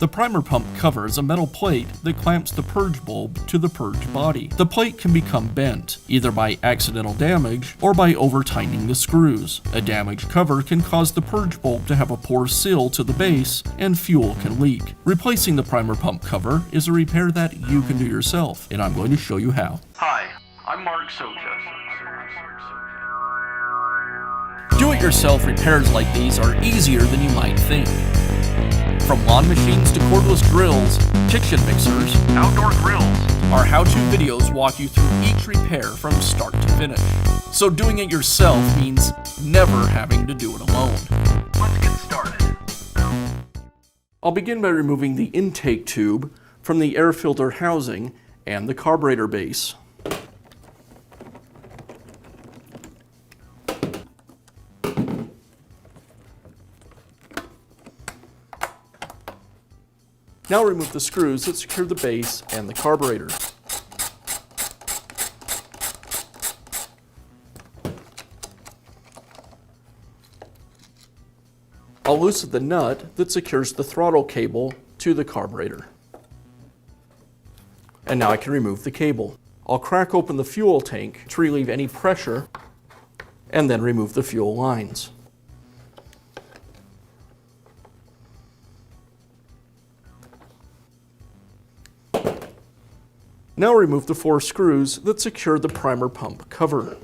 The primer pump cover is a metal plate that clamps the purge bulb to the purge body. The plate can become bent, either by accidental damage or by over-tightening the screws. A damaged cover can cause the purge bulb to have a poor seal to the base and fuel can leak. Replacing the primer pump cover is a repair that you can do yourself, and I'm going to show you how. Hi, I'm Mark Socha. Do-it-yourself repairs like these are easier than you might think. From lawn machines to cordless drills, kitchen mixers, Outdoor grills. our how-to videos walk you through each repair from start to finish. So doing it yourself means never having to do it alone. Let's get started. I'll begin by removing the intake tube from the air filter housing and the carburetor base. Now remove the screws that secure the base and the carburetor. I'll loosen the nut that secures the throttle cable to the carburetor. And now I can remove the cable. I'll crack open the fuel tank to relieve any pressure and then remove the fuel lines. Now remove the 4 screws that secure the primer pump cover.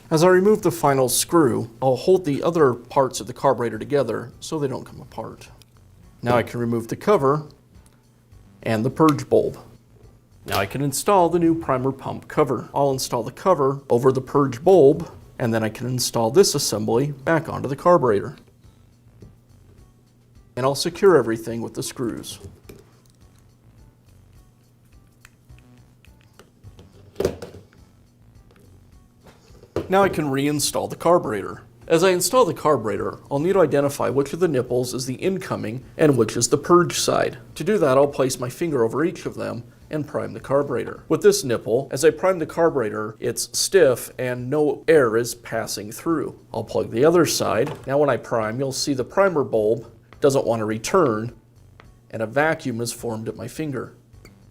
As I remove the final screw, I'll hold the other parts of the carburetor together so they don't come apart. Now I can remove the cover and the purge bulb. Now I can install the new primer pump cover. I'll install the cover over the purge bulb, and then I can install this assembly back onto the carburetor. And I'll secure everything with the screws. Now I can reinstall the carburetor. As I install the carburetor, I'll need to identify which of the nipples is the incoming and which is the purge side. To do that, I'll place my finger over each of them and prime the carburetor. With this nipple, as I prime the carburetor, it's stiff and no air is passing through. I'll plug the other side. Now when I prime, you'll see the primer bulb doesn't want to return and a vacuum is formed at my finger.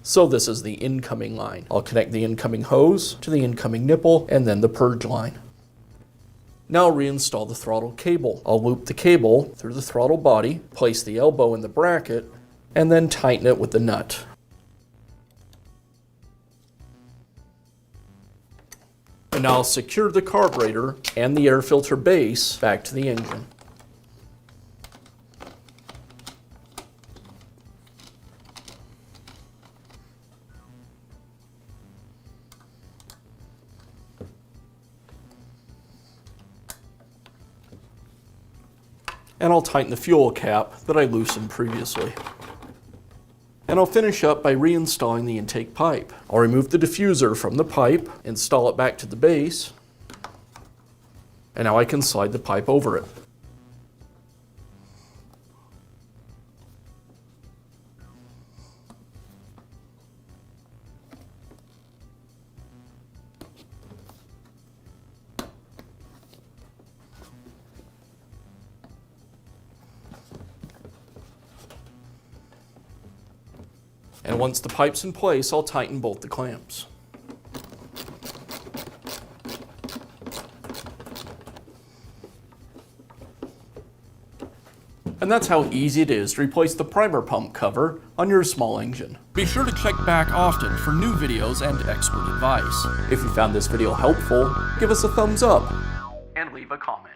So this is the incoming line. I'll connect the incoming hose to the incoming nipple and then the purge line. Now I'll reinstall the throttle cable. I'll loop the cable through the throttle body, place the elbow in the bracket, and then tighten it with the nut. And now I'll secure the carburetor and the air filter base back to the engine. And I'll tighten the fuel cap that I loosened previously. And I'll finish up by reinstalling the intake pipe. I'll remove the diffuser from the pipe, install it back to the base, and now I can slide the pipe over it. And once the pipe's in place, I'll tighten both the clamps. And that's how easy it is to replace the primer pump cover on your small engine. Be sure to check back often for new videos and expert advice. If you found this video helpful, give us a thumbs up And leave a comment.